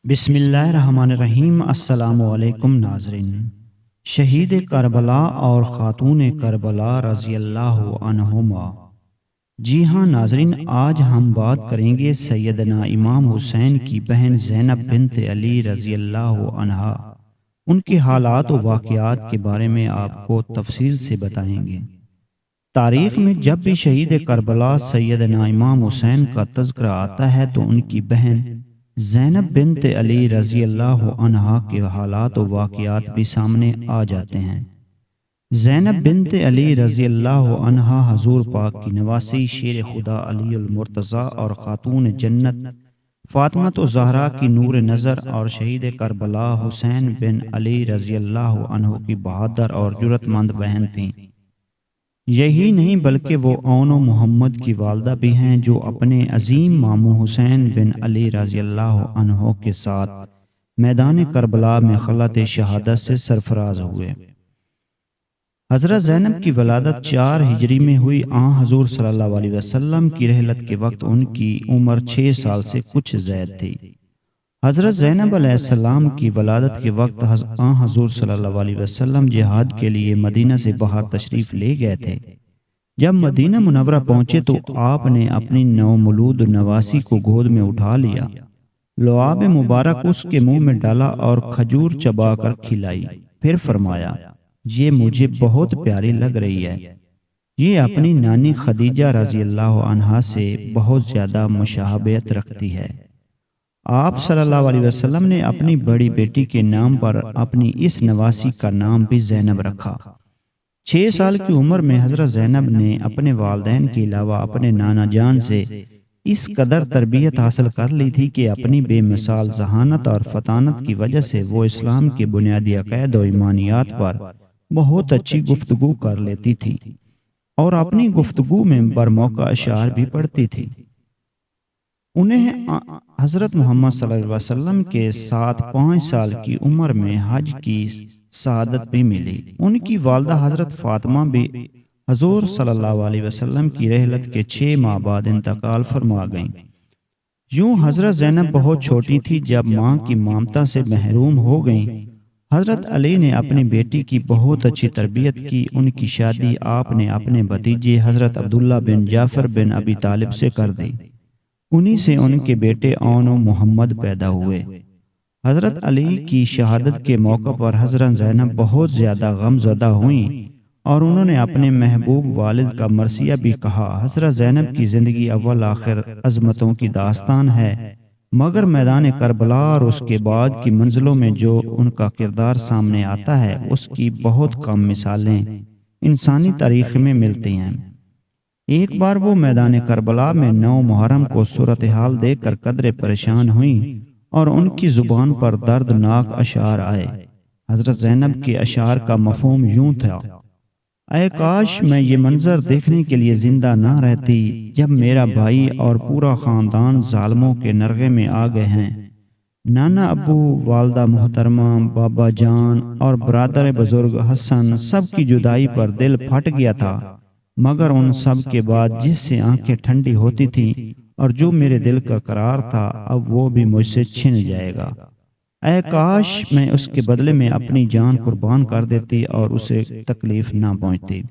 بسم اللہ الرحمن الرحیم۔ السلام علیکم ناظرین۔ شہید کربلا اور خاتون کربلا رضی اللہ عنہما۔ جی ہاں ناظرین، آج ہم بات کریں گے سیدنا امام حسین کی بہن زینب بنت علی رضی اللہ عنہا۔ ان کے حالات و واقعات کے بارے میں آپ کو تفصیل سے بتائیں گے۔ تاریخ میں جب بھی شہید کربلا سیدنا امام حسین کا تذکرہ آتا ہے تو ان کی بہن زینب بنت علی رضی اللہ عنہا کے حالات و واقعات بھی سامنے آ جاتے ہیں۔ زینب بنت علی رضی اللہ عنہا حضور پاک کی نواسی، شیر خدا علی المرتضیٰ اور خاتون جنت فاطمہ زہرا کی نور نظر اور شہید کربلا حسین بن علی رضی اللہ عنہ کی بہادر اور جرأت مند بہن تھیں۔ یہی نہیں بلکہ وہ اون و محمد کی والدہ بھی ہیں، جو اپنے عظیم ماموں حسین بن علی رضی اللہ عنہ کے ساتھ میدان کربلا میں خلعت شہادت سے سرفراز ہوئے۔ حضرت زینب کی ولادت 4 ہجری میں ہوئی۔ حضور صلی اللہ علیہ وسلم کی رحلت کے وقت ان کی عمر 6 سال سے کچھ زائد تھی۔ حضرت زینب علیہ السلام کی ولادت کے وقت حضور صلی اللہ علیہ وسلم جہاد کے لیے مدینہ سے باہر تشریف لے گئے تھے۔ جب مدینہ منورہ پہنچے تو آپ نے اپنی نومولود نواسی کو گود میں اٹھا لیا، لعاب مبارک اس کے منہ میں ڈالا اور کھجور چبا کر کھلائی، پھر فرمایا، یہ مجھے بہت پیاری لگ رہی ہے۔ یہ اپنی نانی خدیجہ رضی اللہ عنہا سے بہت زیادہ مشابہت رکھتی ہے۔ آپ صلی اللہ علیہ وسلم نے اپنی بڑی بیٹی کے نام پر اپنی اس نواسی کا نام بھی زینب رکھا۔ 6 سال کی عمر میں حضرت زینب نے اپنے والدین کے علاوہ اپنے نانا جان سے اس قدر تربیت حاصل کر لی تھی کہ اپنی بے مثال ذہانت اور فطانت کی وجہ سے وہ اسلام کے بنیادی عقائد و ایمانیات پر بہت اچھی گفتگو کر لیتی تھی اور اپنی گفتگو میں برموقع اشعار بھی پڑھتی تھی۔ انہیں حضرت محمد صلی اللہ علیہ وسلم کے ساتھ 5 سال کی عمر میں حج کی سعادت بھی ملی۔ ان کی والدہ حضرت فاطمہ بھی حضور صلی اللہ علیہ وسلم کی رحلت کے 6 ماہ بعد انتقال فرما گئیں۔ یوں حضرت زینب بہت چھوٹی تھی جب ماں کی ممتا سے محروم ہو گئیں۔ حضرت علی نے اپنی بیٹی کی بہت اچھی تربیت کی۔ ان کی شادی آپ نے اپنے بھتیجے حضرت عبداللہ بن جعفر بن ابی طالب سے کر دی۔ انہی سے ان کے بیٹے اون و محمد پیدا ہوئے۔ حضرت علی کی شہادت کے موقع پر حضرت زینب بہت زیادہ غم زدہ ہوئیں اور انہوں نے اپنے محبوب والد کا مرثیہ بھی کہا۔ حضرت زینب کی زندگی اول آخر عظمتوں کی داستان ہے، مگر میدان کربلا اور اس کے بعد کی منزلوں میں جو ان کا کردار سامنے آتا ہے، اس کی بہت کم مثالیں انسانی تاریخ میں ملتی ہیں۔ ایک بار وہ میدان کربلا میں 9 محرم کو صورتحال دیکھ کر قدرے پریشان ہوئیں اور ان کی زبان پر دردناک اشعار آئے۔ حضرت زینب کے اشعار کا مفہوم یوں تھا، اے کاش میں یہ منظر دیکھنے کے لیے زندہ نہ رہتی جب میرا بھائی اور پورا خاندان ظالموں کے نرغے میں آ گئے ہیں۔ نانا ابو، والدہ محترمہ، بابا جان اور برادر بزرگ حسن، سب کی جدائی پر دل پھٹ گیا تھا، مگر ان سب کے بعد جس سے آنکھیں ٹھنڈی ہوتی تھیں اور جو میرے دل کا قرار تھا، اب وہ بھی مجھ سے چھن جائے گا۔ اے کاش میں اس کے بدلے میں اپنی جان قربان کر دیتی اور اسے تکلیف نہ پہنچتی۔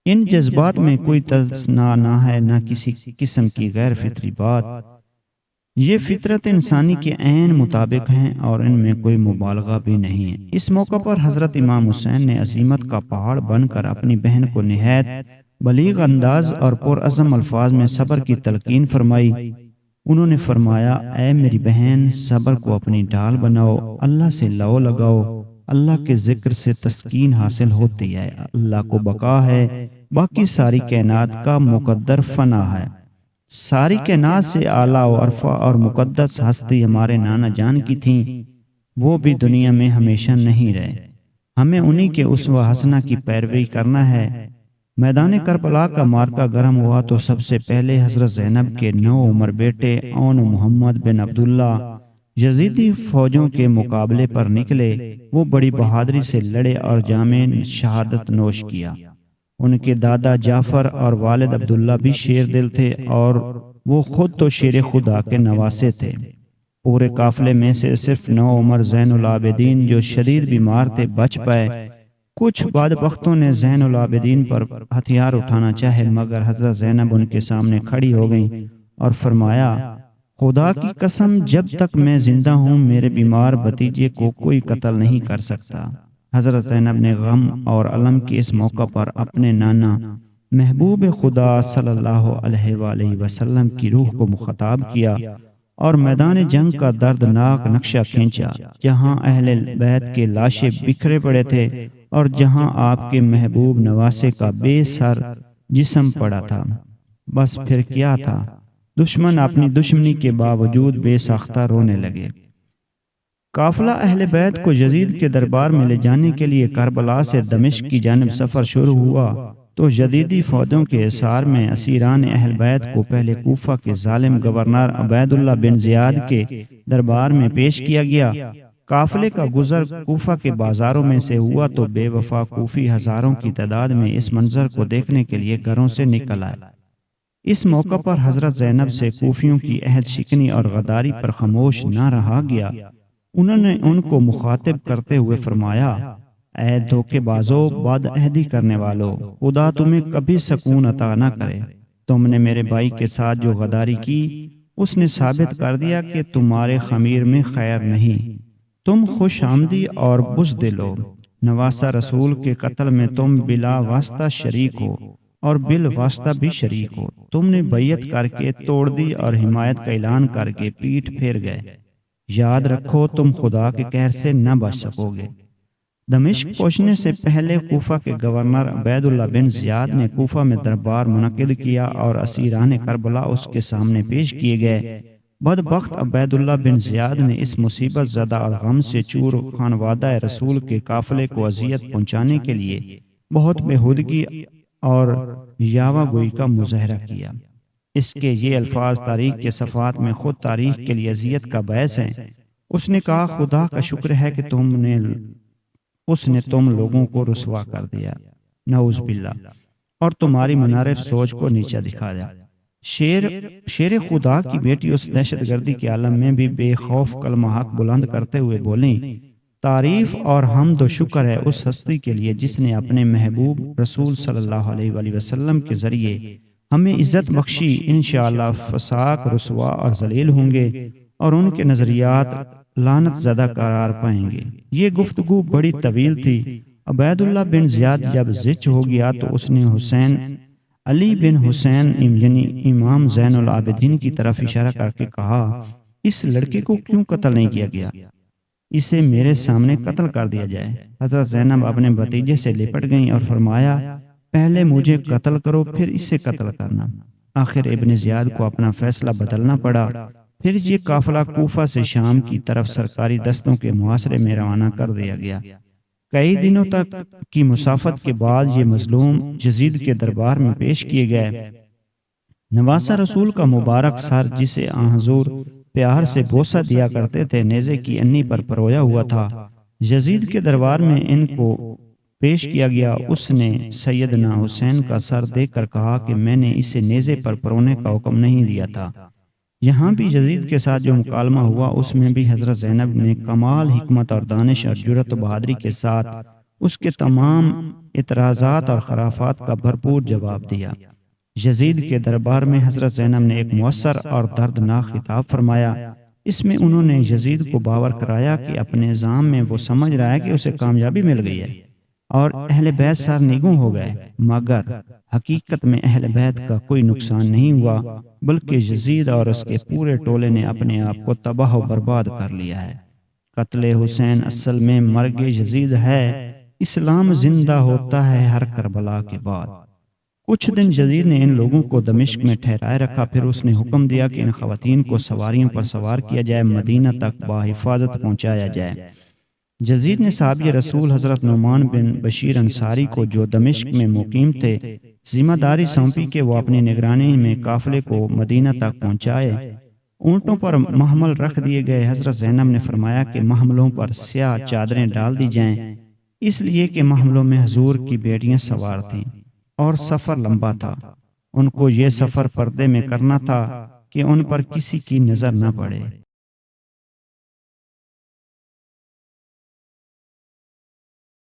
ان جذبات میں کوئی تصنع نہ ہے، نہ کسی قسم کی غیر فطری بات۔ یہ فطرت انسانی کے عین مطابق ہیں اور ان میں کوئی مبالغہ بھی نہیں ہے۔ اس موقع پر حضرت امام حسین نے عظمت کا پہاڑ بن کر اپنی بہن کو نہایت بلیغ انداز اور پرعزم الفاظ میں صبر کی تلقین فرمائی۔ انہوں نے فرمایا، اے میری بہن، صبر کو اپنی ڈھال بناؤ، اللہ سے لو لگاؤ۔ اللہ کے ذکر سے تسکین حاصل ہوتی ہے، اللہ کو بقا ہے، باقی ساری کائنات کا مقدر فنا ہے۔ ساری کائنات سے اعلیٰ و ارفع اور مقدس ہستی ہمارے نانا جان کی تھیں، وہ بھی دنیا میں ہمیشہ نہیں رہے۔ ہمیں انہی کے اسوہ حسنہ کی پیروی کرنا ہے۔ میدان کربلا کا معرکہ گرم ہوا تو سب سے پہلے حضرت زینب کے نوعمر بیٹے اون محمد بن عبداللہ یزیدی فوجوں کے مقابلے پر نکلے۔ وہ بڑی بہادری سے لڑے اور جامِ شہادت نوش کیا۔ ان کے دادا جعفر اور والد عبداللہ بھی شیر دل تھے اور وہ خود تو شیر خدا کے نواسے تھے۔ پورے قافلے میں سے صرف نوعمر زین العابدین جو شدید بیمار تھے بچ پائے۔ کچھ بدبختوں نے زین العابدین پر ہتھیار اٹھانا چاہے، مگر حضرت زینب ان کے سامنے کھڑی ہو گئیں اور فرمایا، خدا کی قسم جب تک میں زندہ ہوں میرے بیمار بھتیجے کو کوئی قتل نہیں کر سکتا۔ حضرت زینب نے غم اور الم کے اس موقع پر اپنے نانا محبوب خدا صلی اللہ علیہ وآلہ وسلم کی روح کو مخاطب کیا اور میدان جنگ کا دردناک نقشہ کھینچا، جہاں اہل بیت کے لاشیں بکھرے پڑے تھے اور جہاں آپ کے محبوب نواسے کا بے سر جسم پڑا تھا۔ بس پھر کیا تھا، دشمن اپنی دشمنی کے باوجود بے ساختہ رونے لگے۔ قافلہ اہل بیت کو یزید کے دربار میں لے جانے کے لیے کربلا سے دمشق کی جانب سفر شروع ہوا تو یزیدی فوجوں کے حصار میں اسیران اہل بیت کو پہلے کوفہ کے ظالم گورنر عبید اللہ بن زیاد کے دربار میں پیش کیا گیا۔ قافلے کا گزر کوفہ کے بازاروں میں سے ہوا تو بے وفا کوفی ہزاروں کی تعداد میں اس منظر کو دیکھنے کے لیے گھروں سے نکل آئے۔ اس موقع پر حضرت زینب سے کوفیوں کی عہد شکنی اور غداری پر خاموش نہ رہا گیا۔ انہوں نے ان کو مخاطب کرتے ہوئے فرمایا، اے دھوکے بازو، بد عہدی کرنے والو، خدا تمہیں کبھی سکون عطا نہ کرے۔ تم نے میرے بھائی کے ساتھ جو غداری کی اس نے ثابت کر دیا کہ تمہارے خمیر میں خیر نہیں۔ تم خوش آمدی اور بزدل ہو۔ نواسہ رسول کے قتل میں تم بلا واسطہ شریک ہو اور بالواسطہ بھی شریک ہو۔ تم نے بیعت کر کے توڑ دی اور حمایت کا اعلان کر کے پیٹھ پھیر گئے۔ یاد رکھو تم خدا کے قہر سے نہ بچ سکو گے۔ دمشق پہنچنے سے پہلے کوفہ کے گورنر عبید اللہ بن زیاد نے کوفہ میں دربار منعقد کیا اور اسیران کربلا اس کے سامنے پیش کیے گئے۔ بدبخت عبید اللہ بن زیاد نے اس مصیبت زدہ اور غم سے چور خانوادہ رسول کے قافلے کو اذیت پہنچانے کے لیے بہت بےہودگی اور یاوہ گوئی کا مظاہرہ کیا۔ اس کے یہ الفاظ تاریخ کے صفحات میں خود تاریخ کے لیے اذیت کا باعث ہیں۔ اس نے کہا، خدا کا شکر ہے کہ اس نے تم لوگوں کو رسوا کر دیا، نعوذ باللہ، اور تمہاری منحرف سوچ کو نیچا دکھا دیا۔ شیر خدا کی بیٹی اس دہشت گردی کے عالم میں بھی بے خوف کلمہ حق بلند کرتے ہوئے بولیں، تعریف اور حمد و شکر ہے اس ہستی کے لیے جس نے اپنے محبوب رسول صلی اللہ علیہ وآلہ وسلم کے ذریعے ہمیں عزت بخشی۔ انشاءاللہ فساق، رسوا اور ذلیل ہوں گے اور ان کے نظریات لعنت زدہ قرار پائیں گے۔ یہ گفتگو بڑی طویل تھی۔ عبید اللہ بن زیاد جب زچ ہو گیا تو اس نے حسین علی بن حسین یعنی امام زین العابدین کی طرف اشارہ کر کے کہا، اس لڑکے کو کیوں قتل نہیں کیا گیا؟ اسے میرے سامنے قتل کر دیا جائے۔ حضرت زینب اپنے بھتیجے سے لپٹ گئیں اور فرمایا، پہلے مجھے قتل کرو پھر اسے قتل کرنا۔ آخر ابن زیاد کو اپنا فیصلہ بدلنا پڑا۔ پھر یہ قافلہ کوفہ سے شام کی طرف سرکاری دستوں کے محاصرے میں روانہ کر دیا گیا۔ کئی دنوں تک کی مسافت کے بعد یہ مظلوم یزید کے دربار میں پیش کیے گئے۔ نواسہ رسول کا مبارک سر، جسے حضور پیار سے بوسہ دیا کرتے تھے، نیزے کی انی پر پرویا ہوا تھا۔ یزید کے دربار میں ان کو پیش کیا گیا۔ اس نے سیدنا حسین کا سر دیکھ کر کہا کہ میں نے اسے نیزے پر پرونے کا حکم نہیں دیا تھا۔ یہاں بھی یزید کے ساتھ جو مکالمہ ہوا اس میں بھی حضرت زینب نے کمال حکمت اور دانش اور جرأت و بہادری کے ساتھ اس کے تمام اعتراضات اور خرافات کا بھرپور جواب دیا۔ یزید کے دربار میں حضرت زینب نے ایک مؤثر اور دردناک خطاب فرمایا۔ اس میں انہوں نے یزید کو باور کرایا کہ اپنے نظام میں وہ سمجھ رہا ہے کہ اسے کامیابی مل گئی ہے اور اہل بیت سر نگوں ہو گئے، مگر حقیقت میں اہل بیت کا کوئی نقصان نہیں ہوا، بلکہ یزید اور اس کے پورے ٹولے نے اپنے آپ کو تباہ و برباد کر لیا ہے۔ قتل حسین اصل میں مرگ یزید ہے۔ اسلام زندہ ہوتا ہے ہر کربلا کے بعد۔ کچھ دن یزید نے ان لوگوں کو دمشق میں ٹھہرائے رکھا، پھر اس نے حکم دیا کہ ان خواتین کو سواریوں پر سوار کیا جائے، مدینہ تک بحفاظت پہنچایا جائے۔ یزید نے صحابی رسول حضرت نعمان بن بشیر انصاری کو، جو دمشق میں مقیم تھے، ذمہ داری سونپی کہ وہ اپنی نگرانی میں قافلے کو مدینہ تک پہنچائے۔ اونٹوں پر محمل رکھ دیے گئے۔ حضرت زینب نے فرمایا کہ محملوں پر سیاہ چادریں ڈال دی جائیں، اس لیے کہ محملوں میں حضور کی بیٹیاں سوار تھیں اور سفر لمبا تھا۔ ان کو یہ سفر پردے میں کرنا تھا کہ ان پر کسی کی نظر نہ پڑے۔